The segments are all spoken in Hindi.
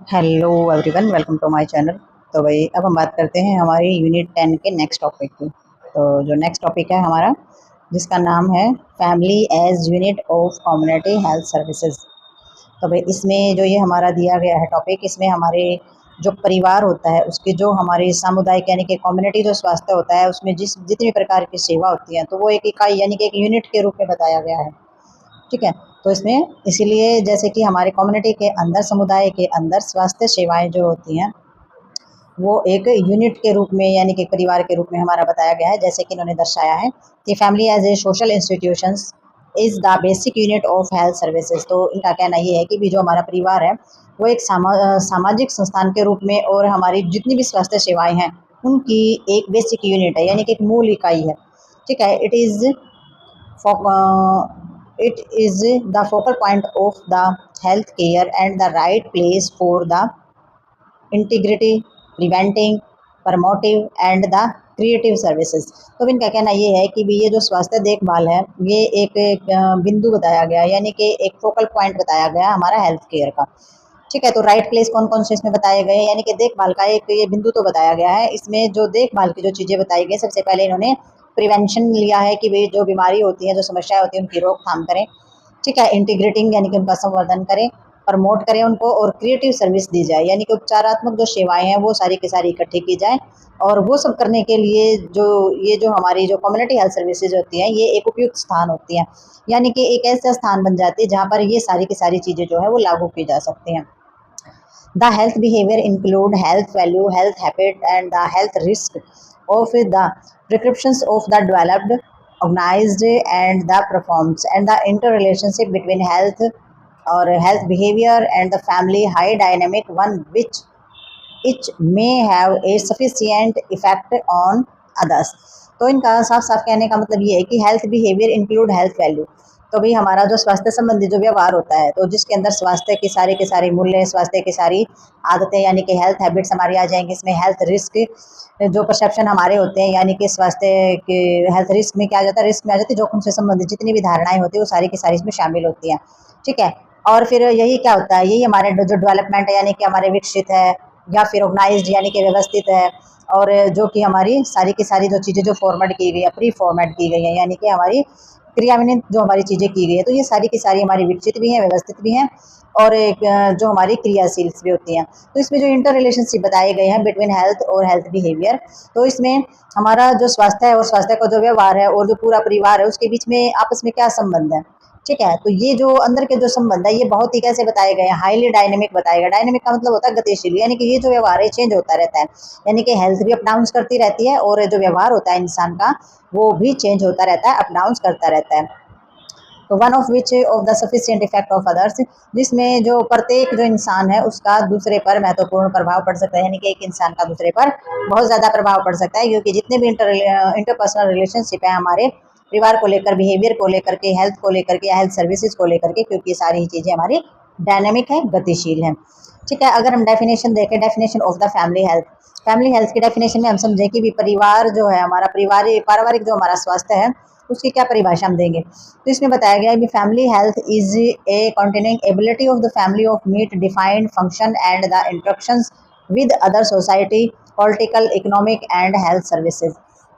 Hello everyone, welcome to my channel. तो भाई अब हम बात करते हैं हमारी यूनिट 10 के नेक्स्ट टॉपिक की। तो जो नेक्स्ट टॉपिक है हमारा, जिसका नाम है family as unit of community health services. तो भाई इसमें जो ये हमारा दिया गया है टॉपिक, इसमें हमारे जो परिवार होता है उसके जो हमारे सामुदायिक यानी कि कम्युनिटी जो स्वास्थ्य होता है उसमें जितनी प्रकार की सेवा होती हैं तो वो एक इकाई यानी कि एक यूनिट के रूप में बताया गया है। ठीक है। तो इसमें इसीलिए जैसे कि हमारे कम्युनिटी के अंदर, समुदाय के अंदर स्वास्थ्य सेवाएं जो होती हैं वो एक यूनिट के रूप में यानी कि परिवार के रूप में हमारा बताया गया है। जैसे कि इन्होंने दर्शाया है कि family as a social institutions is the basic unit of health services. तो इनका कहना ये है कि भी जो हमारा परिवार है वो एक सामाजिक संस्थान के रूप में और हमारी जितनी भी स्वास्थ्य सेवाएं हैं उनकी एक बेसिक यूनिट है यानी कि एक मूल इकाई है। ठीक है। It is the focal point of the health care and the right place for the integrity, preventing, promotive and the creative services. तो इनका कहना ये है कि भी ये जो स्वास्थ्य देखभाल है ये एक बिंदु बताया गया यानी कि एक फोकल पॉइंट बताया गया हमारा हेल्थ केयर का। ठीक है। तो राइट प्लेस कौन कौन से इसमें बताए गए हैं यानी कि देखभाल का एक ये बिंदु तो बताया गया है। इसमें जो देखभाल की जो चीज़ें बताई गई, सबसे पहले इन्होंने प्रिवेंशन लिया है कि भाई जो बीमारी होती है, जो समस्याएं होती हैं उनकी रोकथाम करें। ठीक है। इंटीग्रेटिंग यानी कि उनका संवर्धन करें, प्रमोट करें उनको, और क्रिएटिव सर्विस दी जाए यानी कि उपचारात्मक जो सेवाएं हैं वो सारी की सारी इकट्ठी की जाए। और वो सब करने के लिए जो हमारी जो कम्युनिटी हेल्थ सर्विसेज होती हैं ये एक उपयुक्त स्थान होती हैं यानी कि एक ऐसा स्थान बन जाती है जहाँ पर ये सारी की सारी चीज़ें जो है वो लागू की जा सकती हैं। The health behavior include health value, health habit, and the health risk of the prescriptions of the developed, organized, and the performs, and the interrelationship between health or health behavior and the family high dynamic one which etch may have a sufficient effect on others. तो इनका साफ साफ कहने का मतलब ये है कि health behaviour include health value. तो भाई हमारा जो स्वास्थ्य संबंधी जो व्यवहार होता है तो जिसके अंदर स्वास्थ्य के सारे मूल्य, स्वास्थ्य की सारी आदतें यानी कि हेल्थ हैबिट्स हमारी आ जाएंगी। इसमें हेल्थ रिस्क जो परसेप्शन हमारे होते हैं यानी कि स्वास्थ्य के हेल्थ रिस्क में क्या आ जाता है, रिस्क में आ जाती है जोखिम से संबंधित जितनी भी धारणाएं होती है वो सारी की सारी इसमें शामिल होती हैं। ठीक है। और फिर यही क्या होता है, यही हमारे जो डेवलपमेंट है यानी कि हमारे विकसित है या फिर ऑर्गेनाइज्ड यानी कि व्यवस्थित है। और जो कि हमारी सारी की सारी जो चीज़ें जो फॉर्मेट की गई है, प्री फॉर्मेट की गई है यानी कि हमारी क्रियान्वित जो हमारी चीज़ें की गई है तो ये सारी की सारी हमारी विकसित भी हैं, व्यवस्थित भी हैं, और एक जो हमारी क्रियाशील भी होती हैं। तो इसमें जो इंटर रिलेशनशिप बताए गए हैं बिटवीन हेल्थ और हेल्थ बिहेवियर, तो इसमें हमारा जो स्वास्थ्य है और स्वास्थ्य का जो व्यवहार है और जो पूरा परिवार है उसके बीच में आपस में क्या संबंध है। ठीक है। तो ये जो अंदर के जो संबंध है ये बहुत ही कैसे बताए गए हैं, हाईली डायनेमिक बताए गए। डायनेमिक का मतलब होता है गतिशील, यानी कि ये जो व्यवहार है चेंज होता रहता है यानी कि हेल्थ भी अप डाउन करती रहती है और जो व्यवहार होता है इंसान का वो भी चेंज होता रहता है, अप डाउन करता रहता है। तो one of which of the sufficient effect of others, जिसमें जो प्रत्येक जो इंसान है उसका दूसरे पर महत्वपूर्ण प्रभाव पड़ सकता है यानी कि एक इंसान का दूसरे पर बहुत ज़्यादा प्रभाव पड़ सकता है, क्योंकि जितने भी इंटरपर्सनल रिलेशनशिप है हमारे परिवार को लेकर, बिहेवियर को लेकर के, हेल्थ को लेकर के या हेल्थ सर्विसेज को लेकर के, क्योंकि ये सारी चीज़ें हमारी डायनेमिक है, गतिशील है। ठीक है। अगर हम डेफिनेशन देखें, definition of the family health की डेफिनेशन में हम समझें कि भी परिवार जो है हमारा, पारिवारिक जो हमारा स्वास्थ्य है उसकी क्या परिभाषा हम देंगे। तो इसमें बताया गया है कि family health is a continuing ability of the family of meat defined function and the interactions with other society, political, economic and health services.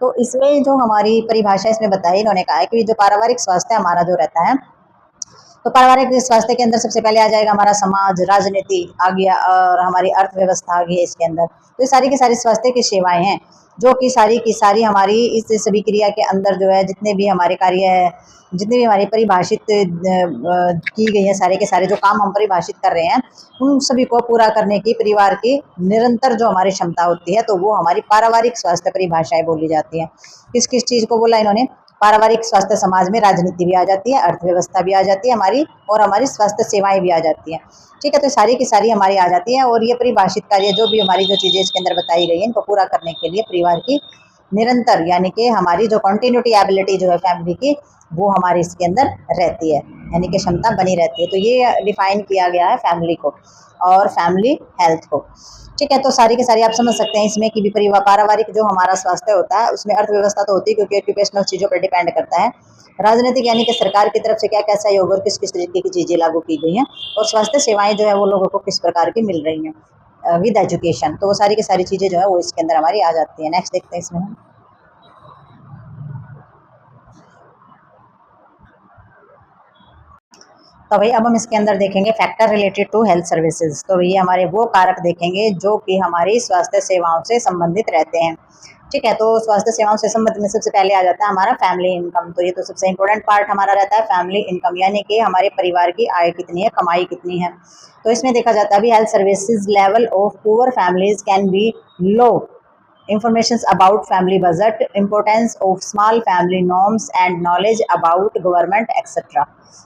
तो इसमें जो हमारी परिभाषा इसमें बताई, इन्होंने कहा है कि जो पारिवारिक स्वास्थ्य हमारा जो रहता है तो पारिवारिक स्वास्थ्य के अंदर सबसे पहले आ जाएगा हमारा समाज, राजनीति आ गया और हमारी अर्थव्यवस्था आ गई है इसके अंदर। तो ये सारी की सारी स्वास्थ्य की सेवाएं हैं जो कि सारी की सारी हमारी इस सभी क्रिया के अंदर जो है जितने भी हमारे कार्य है, जितने भी हमारी परिभाषित की गई है, सारे के सारे जो काम हम परिभाषित कर रहे हैं उन सभी को पूरा करने की परिवार की निरंतर जो हमारी क्षमता होती है तो वो हमारी पारिवारिक स्वास्थ्य परिभाषाएं बोली जाती हैं। किस किस चीज़ को बोला इन्होंने, पारिवारिक स्वास्थ्य समाज में राजनीति भी आ जाती है, अर्थव्यवस्था भी आ जाती है हमारी, और हमारी स्वास्थ्य सेवाएं भी आ जाती हैं। ठीक है। तो सारी की सारी हमारी आ जाती है और ये परिभाषित कार्य जो भी हमारी जो चीज़ें इसके अंदर बताई गई हैं इनको पूरा करने के लिए परिवार की निरंतर यानी कि हमारी जो कंटिन्यूटी एबिलिटी जो है फैमिली की वो हमारी इसके अंदर रहती है यानी कि क्षमता बनी रहती है। तो ये डिफाइन किया गया है फैमिली को और फैमिली हेल्थ को। ठीक है। तो सारी की सारी आप समझ सकते हैं इसमें कि भी परिवार, पारिवारिक जो हमारा स्वास्थ्य होता है उसमें अर्थव्यवस्था तो होती है क्योंकि ऑक्यूपेशनल चीज़ों पर डिपेंड करता है। राजनीतिक यानी कि सरकार की तरफ से क्या क्या सहयोग और किस किस तरीके की चीज़ें लागू की गई हैं, और स्वास्थ्य सेवाएं जो है वो लोगों को किस प्रकार की मिल रही हैं विद एजुकेशन। तो वो सारी की सारी चीज़ें जो है वो इसके अंदर हमारी आ जाती है। नेक्स्ट देखते हैं इसमें हम। तो भाई अब हम इसके अंदर देखेंगे factor related to health services. तो ये हमारे वो कारक देखेंगे जो कि हमारी स्वास्थ्य सेवाओं से संबंधित रहते हैं। ठीक है, तो स्वास्थ्य सेवाओं से संबंधित में सबसे पहले आ जाता है हमारा फैमिली इनकम। तो ये तो सबसे इंपॉर्टेंट पार्ट हमारा रहता है फैमिली इनकम, यानी कि हमारे परिवार की आय कितनी है, कमाई कितनी है। तो इसमें देखा जाता है अभी health services level of poor families can be low. Informations about family budget, importance of small family norms and knowledge about government etc।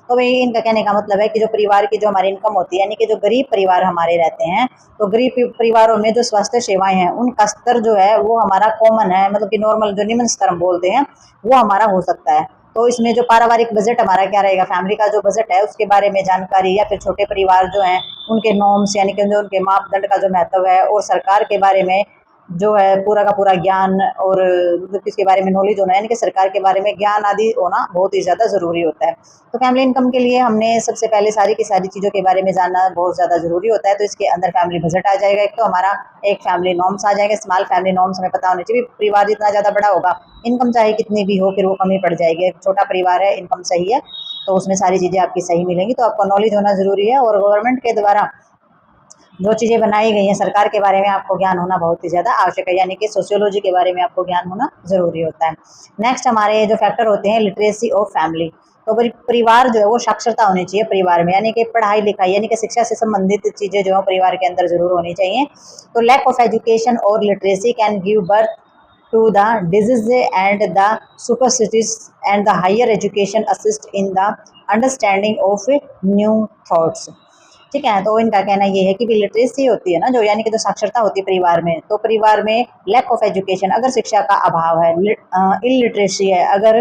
तो भाई इनका कहने का मतलब है कि जो परिवार की जो हमारी इनकम होती है, यानी कि जो गरीब परिवार हमारे रहते हैं, तो गरीब परिवारों में जो स्वास्थ्य सेवाएं हैं उनका स्तर जो है वो हमारा कॉमन है, मतलब कि नॉर्मल जो निम्न स्तर हम बोलते हैं वो हमारा हो सकता है। तो इसमें जो पारिवारिक बजट हमारा क्या रहेगा, फैमिली का जो बजट है उसके बारे में जानकारी, या फिर छोटे परिवार जो हैं उनके नॉर्म्स यानी कि जो उनके मापदंड का जो महत्व है, और सरकार के बारे में जो है पूरा का पूरा ज्ञान, और मतलब किसके बारे में नॉलेज होना, यानी कि सरकार के बारे में ज्ञान आदि होना बहुत ही ज़्यादा ज़रूरी होता है। तो फैमिली इनकम के लिए हमने सबसे पहले सारी की सारी चीज़ों के बारे में जानना बहुत ज़्यादा ज़रूरी होता है। तो इसके अंदर फैमिली बजट आ जाएगा, एक तो हमारा एक फैमिली नॉर्म्स आ जाएगा, स्मॉल फैमिली नॉर्म्स हमें पता होने चाहिए। परिवार जितना ज़्यादा बड़ा होगा इनकम चाहे कितनी भी हो फिर वो कमी पड़ जाएगी। एक छोटा परिवार है, इनकम सही है तो उसमें सारी चीज़ें आपकी सही मिलेंगी। तो आपको नॉलेज होना ज़रूरी है, और गवर्नमेंट के द्वारा जो चीज़ें बनाई गई हैं सरकार के बारे में आपको ज्ञान होना बहुत ही ज़्यादा आवश्यक है, यानी कि सोशियोलॉजी के बारे में आपको ज्ञान होना ज़रूरी होता है। नेक्स्ट हमारे जो फैक्टर होते हैं लिटरेसी ऑफ फैमिली। तो परिवार जो है वो साक्षरता होनी चाहिए परिवार में, यानी कि पढ़ाई लिखाई यानी कि शिक्षा से संबंधित चीज़ें जो है परिवार के अंदर ज़रूर होनी चाहिए। तो लैक ऑफ एजुकेशन और literacy can give birth to the disease and the superstitions, and the higher education assist in the understanding of new thoughts। ठीक है, तो इनका कहना ये है कि भी लिटरेसी होती है ना जो, यानी कि जो साक्षरता होती है परिवार में, तो परिवार में लैक ऑफ एजुकेशन अगर शिक्षा का अभाव है, इलिटरेसी है अगर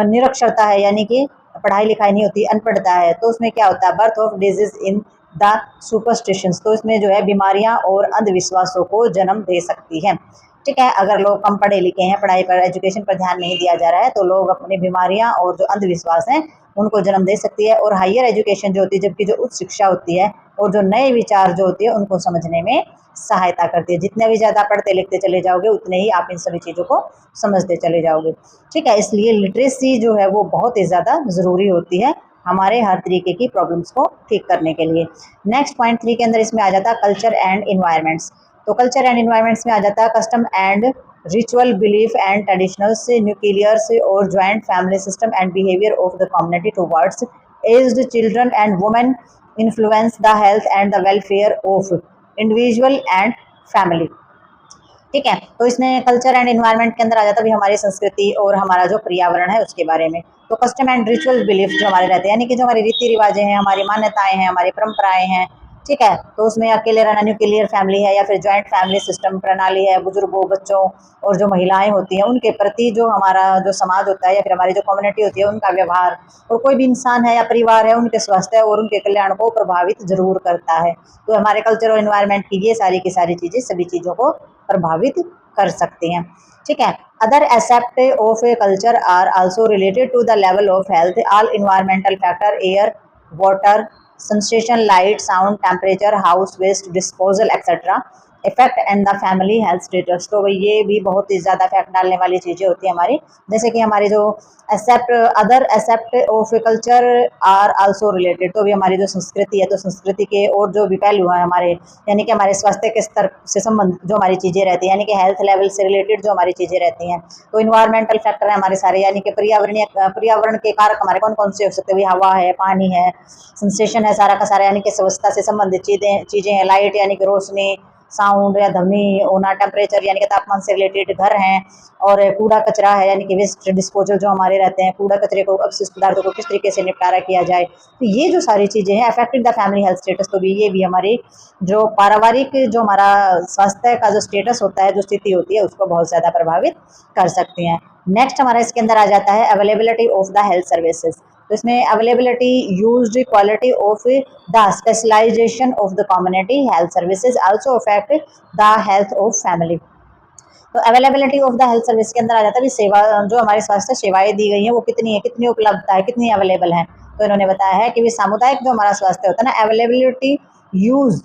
निरक्षरता है, यानी कि पढ़ाई लिखाई नहीं होती, अनपढ़ता है, तो उसमें क्या होता है birth of disease in the superstitions. तो इसमें जो है बीमारियां और अंधविश्वासों को जन्म दे सकती है। ठीक है, अगर लोग कम पढ़े लिखे हैं, पढ़ाई पर एजुकेशन पर ध्यान नहीं दिया जा रहा है, तो लोग अपनी बीमारियां और जो अंधविश्वास हैं उनको जन्म दे सकती है। और हायर एजुकेशन जो होती है, जबकि जो उच्च शिक्षा होती है और जो नए विचार जो होती है उनको समझने में सहायता करती है। जितने भी ज़्यादा पढ़ते लिखते चले जाओगे उतने ही आप इन सभी चीज़ों को समझते चले जाओगे। ठीक है, इसलिए लिटरेसी जो है वो बहुत ही ज़्यादा ज़रूरी होती है हमारे हर तरीके की प्रॉब्लम्स को ठीक करने के लिए। नेक्स्ट पॉइंट 3 के अंदर इसमें आ जाता है कल्चर एंड इन्वायरमेंट्स। तो कल्चर एंड इन्वायरमेंट्स में आ जाता है custom and ritual belief and traditionals, nuclears और joint family system and behaviour of the community towards aged children and women influence the health and the welfare of individual and family. ठीक है, तो इसमें कल्चर एंड इन्वायरमेंट के अंदर आ जाता है भी हमारी संस्कृति और हमारा जो पर्यावरण है उसके बारे में। तो कस्टम एंड रिचुअल बिलीफ जो हमारे रहते हैं, यानी कि जो हमारी रीति रिवाजें हैं, हमारी मान्यताएं हैं, हमारी परंपराएं हैं। ठीक है, तो उसमें अकेले रहना न्यूक्लियर फैमिली है, या फिर ज्वाइंट फैमिली सिस्टम प्रणाली है, बुजुर्गों बच्चों और जो महिलाएं होती हैं उनके प्रति जो हमारा जो समाज होता है या फिर हमारी जो कम्युनिटी होती है उनका व्यवहार, और कोई भी इंसान है या परिवार है उनके स्वास्थ्य और उनके कल्याण को प्रभावित जरूर करता है। तो हमारे कल्चर और इन्वायरमेंट की ये सारी की सारी चीज़ें सभी चीज़ों को प्रभावित कर सकती हैं। ठीक है, other aspect of a culture are also related to the level of health. All environmental factor air water sensation light sound temperature house waste disposal etc effect and the family health status. तो ये भी बहुत ही ज़्यादा इफेक्ट डालने वाली चीज़ें होती है हमारी, जैसे कि हमारी जो aspect other aspect of culture are also related. तो भी हमारी जो संस्कृति है, तो संस्कृति के और जो भी पहलू हैं हमारे, यानी कि हमारे स्वास्थ्य के स्तर से संबंधित जो हमारी चीज़ें रहती हैं, यानी कि हेल्थ लेवल से रिलेटेड जो हमारी चीज़ें रहती हैं। तो इन्वायरमेंटल फैक्टर है हमारे सारे, यानी कि पर्यावरण के कारक हमारे कौन कौन से हो सकते हैं, हवा है, पानी है, सेंसेशन है सारा का सारा, यानी कि स्वच्छता से संबंधित चीज़ें हैं, लाइट यानी कि रोशनी, साउंड या ध्वनि होना, टेम्परेचर यानी कि तापमान से रिलेटेड घर हैं, और कूड़ा कचरा है यानी कि वेस्ट डिस्पोजल जो हमारे रहते हैं, कूड़ा कचरे को अपशिष्ट पदार्थों को किस तरीके से निपटारा किया जाए। तो ये जो सारी चीज़ें हैं affected the family health status. तो भी ये भी हमारी जो पारिवारिक जो हमारा स्वास्थ्य का जो स्टेटस होता है, जो स्थिति होती है, उसको बहुत ज़्यादा प्रभावित कर सकती हैं। नेक्स्ट हमारा इसके अंदर आ जाता है availability of the health services. तो इसमें availability, used, quality of the specialization of the community health services also affect the health of family. तो availability of the health service के अंदर आ जाता है भी सेवा, जो हमारी स्वास्थ्य सेवाएं दी गई हैं वो कितनी है, कितनी उपलब्धता है, कितनी अवेलेबल है। तो इन्होंने बताया है कि भी सामुदायिक जो हमारा स्वास्थ्य होता है ना, availability, use,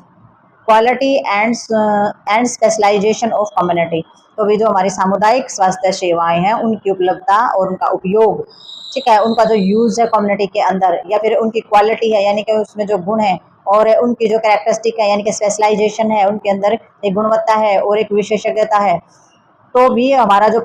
quality and specialization of community. तो भी जो हमारी सामुदायिक स्वास्थ्य सेवाएं हैं उनकी उपलब्धता और उनका उपयोग, ठीक है, उनका जो यूज है कम्युनिटी के अंदर, या फिर उनकी क्वालिटी है यानी कि उसमें जो गुण है, और उनकी जो कैरेक्टरिस्टिक है यानी कि स्पेशलाइजेशन है, उनके अंदर एक गुणवत्ता है और एक विशेषज्ञता है, तो भी हमारा जो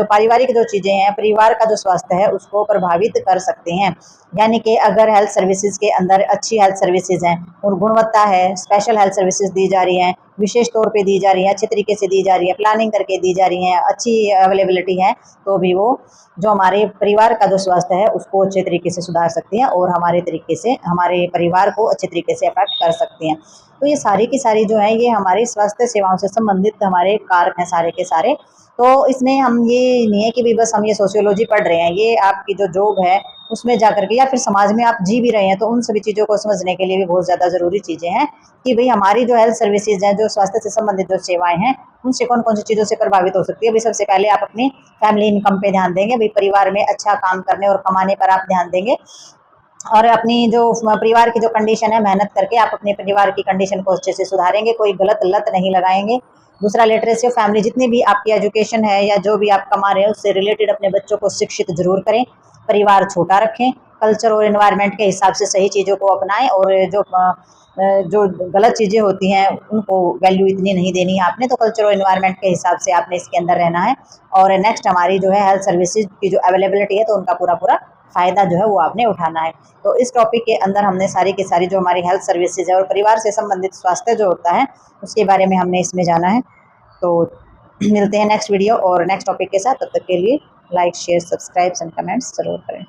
पारिवारिक जो चीज़ें हैं, परिवार का जो स्वास्थ्य है उसको प्रभावित कर सकते हैं। यानी कि अगर हेल्थ सर्विसेज के अंदर अच्छी हेल्थ सर्विसेज हैं और गुणवत्ता है, स्पेशल हेल्थ सर्विसेज दी जा रही हैं, विशेष तौर पे दी जा रही है, अच्छे तरीके से दी जा रही है, प्लानिंग करके दी जा रही हैं, अच्छी अवेलेबिलिटी है, तो भी वो जो हमारे परिवार का जो स्वास्थ्य है उसको अच्छे तरीके से सुधार सकती हैं और हमारे तरीके से हमारे परिवार को अच्छे तरीके से अफेक्ट कर सकती हैं। तो ये सारी की सारी जो है ये हमारी स्वास्थ्य सेवाओं से संबंधित हमारे कारक हैं सारे के सारे। तो इसमें हम ये नहीं है कि भी बस हम ये सोशियोलॉजी पढ़ रहे हैं, ये आपकी जो जॉब है उसमें जाकर के या फिर समाज में आप जी भी रहे हैं तो उन सभी चीज़ों को समझने के लिए भी बहुत ज़्यादा ज़रूरी चीज़ें हैं कि भाई हमारी जो हेल्थ सर्विसेज हैं, जो स्वास्थ्य से संबंधित जो सेवाएं हैं, उनसे कौन कौन सी चीज़ों से प्रभावित हो सकती है। भाई सबसे पहले आप अपनी फैमिली इनकम पे ध्यान देंगे, भाई परिवार में अच्छा काम करने और कमाने पर आप ध्यान देंगे, और अपनी जो परिवार की जो कंडीशन है, मेहनत करके आप अपने परिवार की कंडीशन को अच्छे से सुधारेंगे, कोई गलत लत नहीं लगाएंगे। दूसरा, लिटरेसी ऑफ फैमिली, जितनी भी आपकी एजुकेशन है या जो भी आप कमा रहे हैं उससे रिलेटेड अपने बच्चों को शिक्षित जरूर करें। परिवार छोटा रखें, कल्चर और इन्वायरमेंट के हिसाब से सही चीज़ों को अपनाएं, और जो गलत चीज़ें होती हैं उनको वैल्यू इतनी नहीं देनी है आपने, तो कल्चर और इन्वायरमेंट के हिसाब से आपने इसके अंदर रहना है। और नेक्स्ट हमारी जो है हेल्थ सर्विसेज की जो अवेलेबिलिटी है तो उनका पूरा पूरा फ़ायदा जो है वो आपने उठाना है। तो इस टॉपिक के अंदर हमने सारी की सारी जो हमारी हेल्थ सर्विसेज है और परिवार से संबंधित स्वास्थ्य जो होता है उसके बारे में हमने इसमें जाना है। तो मिलते हैं नेक्स्ट वीडियो और नेक्स्ट टॉपिक के साथ, तब तक के लिए like, share, subscribe and comments ज़रूर करें।